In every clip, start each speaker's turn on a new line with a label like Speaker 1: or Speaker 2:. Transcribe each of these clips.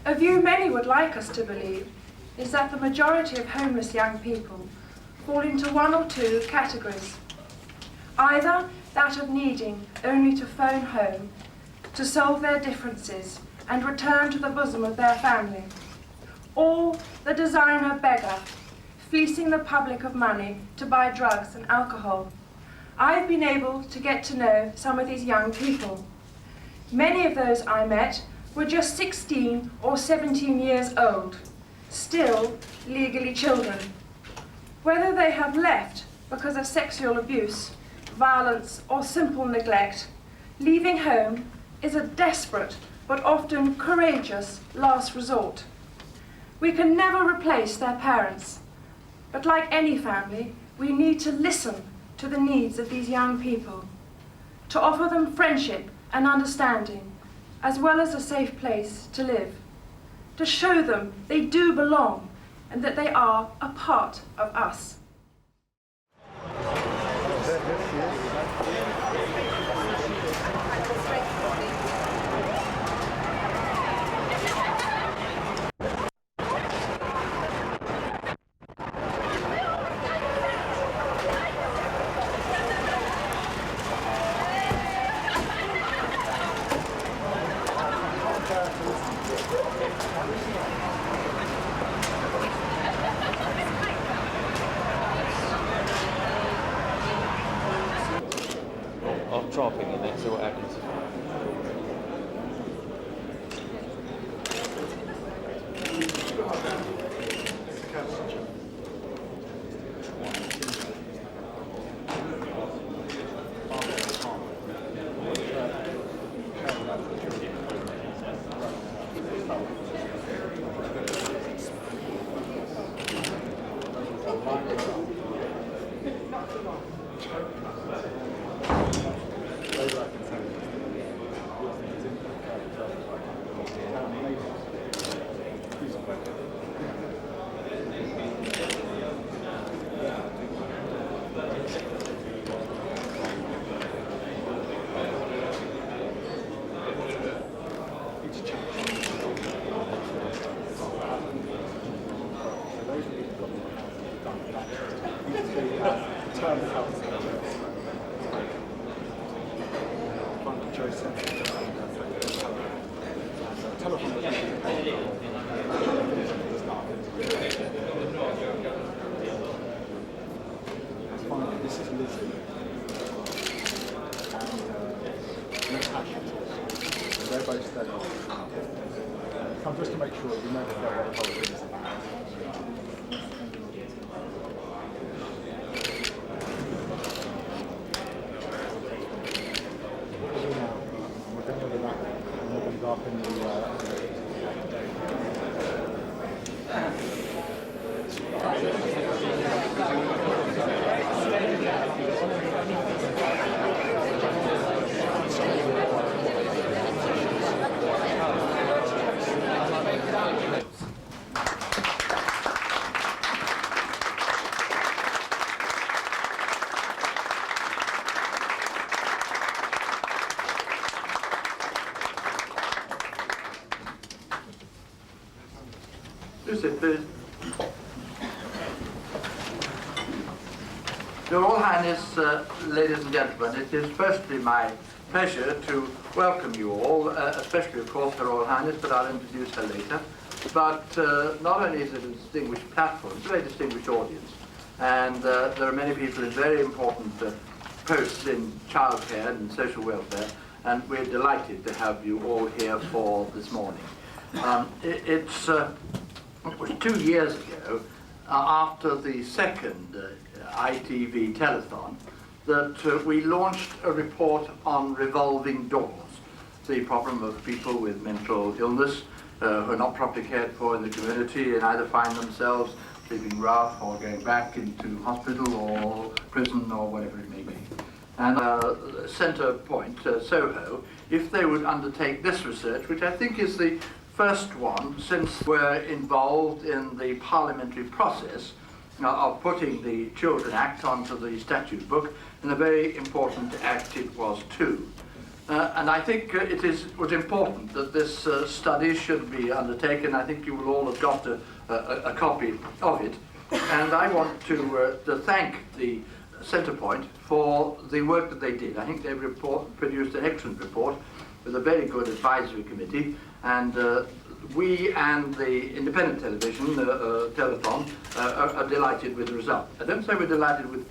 Speaker 1: A view many would like us to believe is that the majority of homeless young people fall into one or two categories. Either that of needing only to phone home to solve their differences and return to the bosom of their family, or the designer beggar, fleecing the public of money to buy drugs and alcohol. I've been able to get to know some of these young people. Many of those I met were just 16 or 17 years old, still legally children. Whether they have left because of sexual abuse, violence, or simple neglect, leaving home is a desperate but often courageous last resort. We can never replace their parents, but like any family, we need to listen to the needs of these young people, to offer them friendship and understanding, as well as a safe place to live, to show them they do belong and that they are a part of us.
Speaker 2: I'll drop it and then see what happens.
Speaker 3: This is Lizzie and Natasha. They're both steady. Come just to make sure you know what the whole thing is about. We're going to that and we're going to go up in the
Speaker 4: Please. Your Royal Highness, ladies and gentlemen, it is firstly my pleasure to welcome you all, especially of course Her Royal Highness, but I'll introduce her later. But not only is it a distinguished platform, it's a very distinguished audience. And there are many people in very important posts in childcare and social welfare, and we're delighted to have you all here for this morning. It was 2 years ago, after the second ITV telethon, that we launched a report on revolving doors, the problem of people with mental illness who are not properly cared for in the community and either find themselves living rough or going back into hospital or prison or whatever it may be. And centre point, Soho, if they would undertake this research, which I think is the first one since we're involved in the parliamentary process of putting the Children Act onto the statute book, and a very important act it was too. And I think was important that this study should be undertaken. I think you will all have got a copy of it. And I want to thank the Centrepoint for the work that they did. I think they produced an excellent report with a very good advisory committee, and we and the independent television, telethon, are delighted with the result. I don't say we're delighted with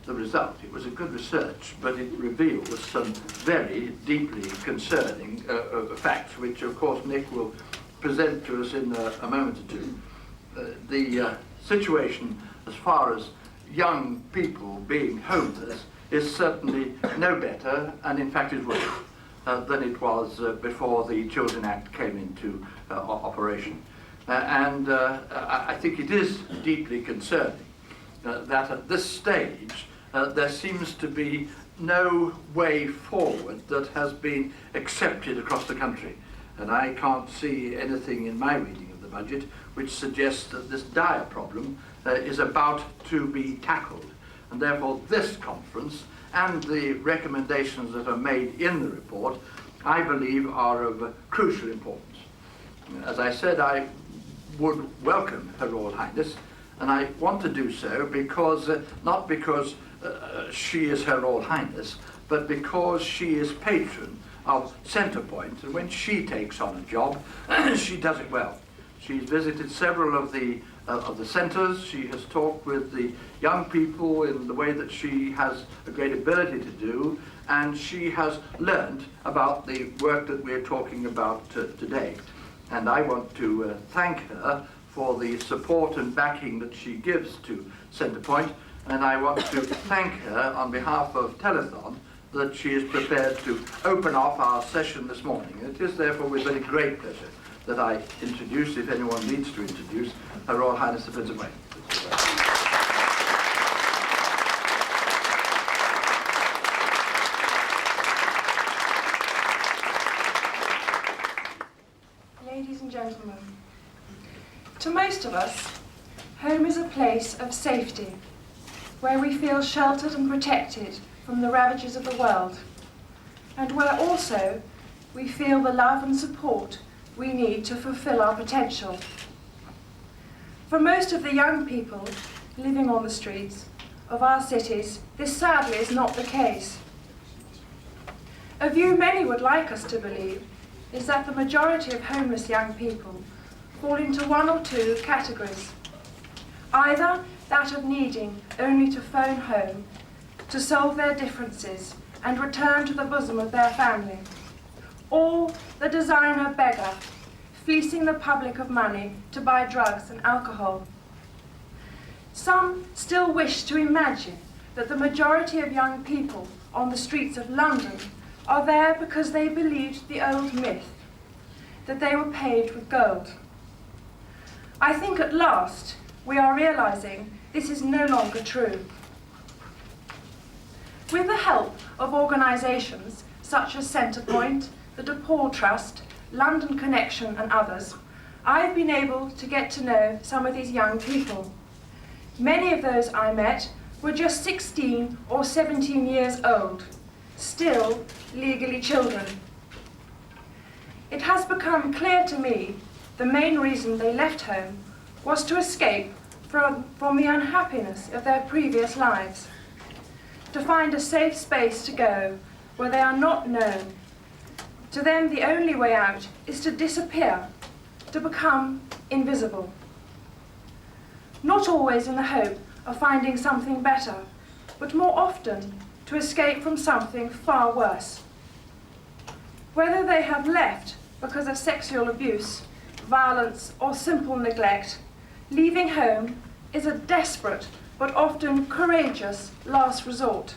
Speaker 4: the result. It was a good research, but it revealed some very deeply concerning facts, which of course Nick will present to us in a moment or two. The situation as far as young people being homeless is certainly no better, and in fact is worse than it was before the Children Act came into operation. I think it is deeply concerning that at this stage there seems to be no way forward that has been accepted across the country. And I can't see anything in my reading of the budget which suggests that this dire problem is about to be tackled. And therefore this conference and the recommendations that are made in the report, I believe, are of crucial importance. As I said, I would welcome Her Royal Highness, and I want to do so because, not because she is Her Royal Highness, but because she is patron of Centrepoint, and when she takes on a job, she does it well. She's visited several of the centres. She has talked with the young people in the way that she has a great ability to do, and she has learned about the work that we're talking about today. And I want to thank her for the support and backing that she gives to Centrepoint, and I want to thank her on behalf of Telethon that she is prepared to open off our session this morning. It is therefore with very great pleasure that I introduce, if anyone needs to introduce, Her Royal Highness the Prince of Wales.
Speaker 1: Ladies and gentlemen, to most of us, home is a place of safety, where we feel sheltered and protected from the ravages of the world, and where also we feel the love and support we need to fulfill our potential. For most of the young people living on the streets of our cities, this sadly is not the case. A view many would like us to believe is that the majority of homeless young people fall into one or two categories. Either that of needing only to phone home to solve their differences and return to the bosom of their family, or the designer beggar, fleecing the public of money to buy drugs and alcohol. Some still wish to imagine that the majority of young people on the streets of London are there because they believed the old myth, that they were paved with gold. I think at last we are realizing this is no longer true. With the help of organisations such as Centrepoint, the DePaul Trust, London Connection and others, I've been able to get to know some of these young people. Many of those I met were just 16 or 17 years old, still legally children. It has become clear to me the main reason they left home was to escape from the unhappiness of their previous lives, to find a safe space to go where they are not known. To them, the only way out is to disappear, to become invisible. Not always in the hope of finding something better, but more often to escape from something far worse. Whether they have left because of sexual abuse, violence, or simple neglect, leaving home is a desperate but often courageous last resort.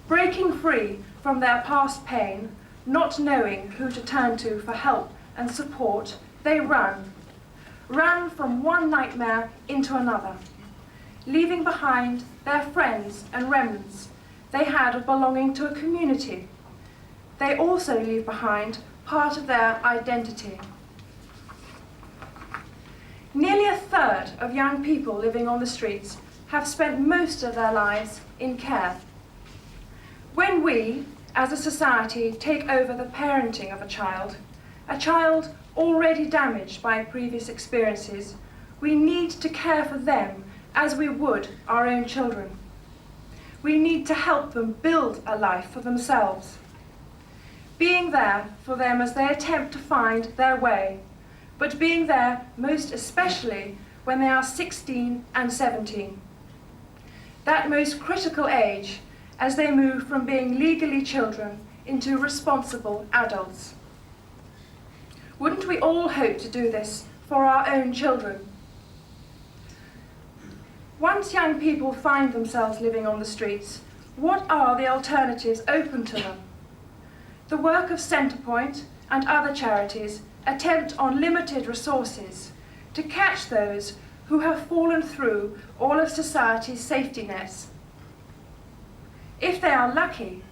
Speaker 1: Breaking free from their past pain, not knowing who to turn to for help and support, they ran from one nightmare into another, leaving behind their friends and remnants they had of belonging to a community. They also leave behind part of their identity. Nearly a third of young people living on the streets have spent most of their lives in care. When we, as a society, take over the parenting of a child already damaged by previous experiences, we need to care for them as we would our own children. We need to help them build a life for themselves, being there for them as they attempt to find their way, but being there most especially when they are 16 and 17. That most critical age as they move from being legally children into responsible adults. Wouldn't we all hope to do this for our own children? Once young people find themselves living on the streets, what are the alternatives open to them? The work of Centrepoint and other charities attempt on limited resources to catch those who have fallen through all of society's safety nets. If they are lucky,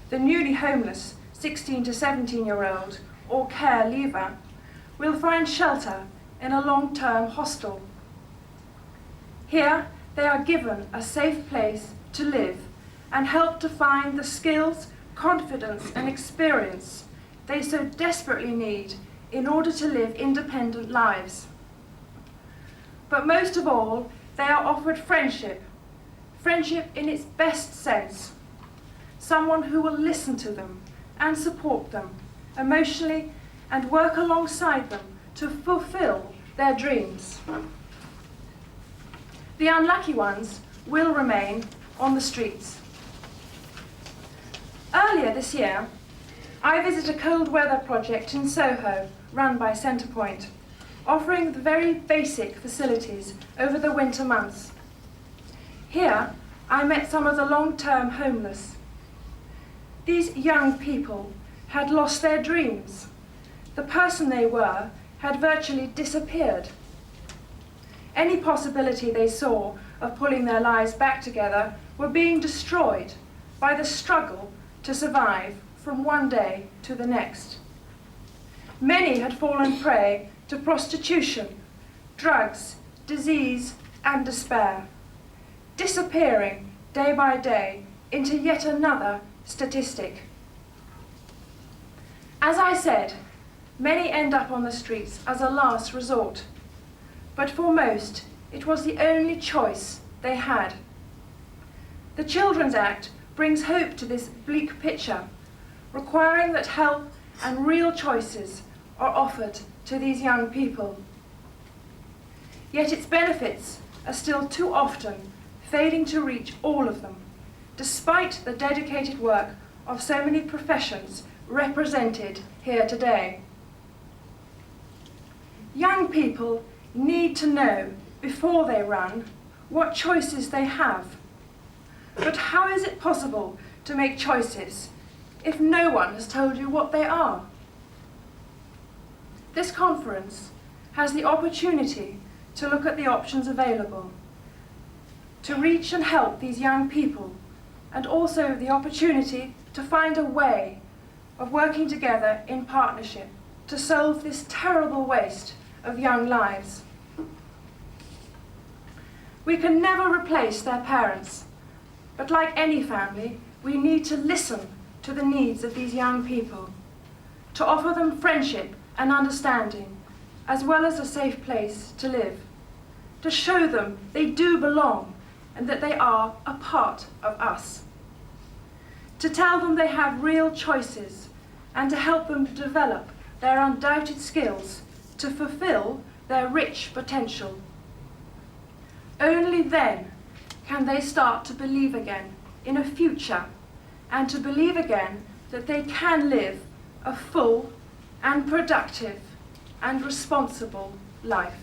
Speaker 1: the newly homeless 16 to 17-year-old or care leaver will find shelter in a long-term hostel. Here, they are given a safe place to live and helped to find the skills, confidence and experience they so desperately need in order to live independent lives. But most of all, they are offered friendship in its best sense, someone who will listen to them and support them emotionally and work alongside them to fulfill their dreams. The unlucky ones will remain on the streets. Earlier this year, I visited a cold weather project in Soho run by Centrepoint, offering the very basic facilities over the winter months. Here, I met some of the long-term homeless. These young people had lost their dreams. The person they were had virtually disappeared. Any possibility they saw of pulling their lives back together were being destroyed by the struggle to survive from one day to the next. Many had fallen prey to prostitution, drugs, disease, and despair, disappearing day by day into yet another statistic. As I said, many end up on the streets as a last resort, but for most, it was the only choice they had. The Children's Act brings hope to this bleak picture, requiring that help and real choices are offered to these young people. Yet its benefits are still too often failing to reach all of them, despite the dedicated work of so many professions represented here today. Young people need to know before they run what choices they have. But how is it possible to make choices if no one has told you what they are? This conference has the opportunity to look at the options available, to reach and help these young people, and also the opportunity to find a way of working together in partnership to solve this terrible waste of young lives. We can never replace their parents, but like any family, we need to listen to the needs of these young people, to offer them friendship and understanding, as well as a safe place to live, to show them they do belong and that they are a part of us, to tell them they have real choices and to help them develop their undoubted skills to fulfill their rich potential. Only then can they start to believe again in a future and to believe again that they can live a full and productive and responsible life.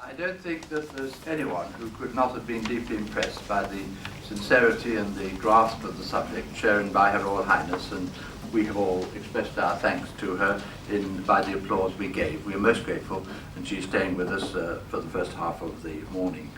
Speaker 4: I don't think that there's anyone who could not have been deeply impressed by the sincerity and the grasp of the subject shown by Her Royal Highness, and we have all expressed our thanks to her by the applause we gave. We are most grateful, and she's staying with us for the first half of the morning.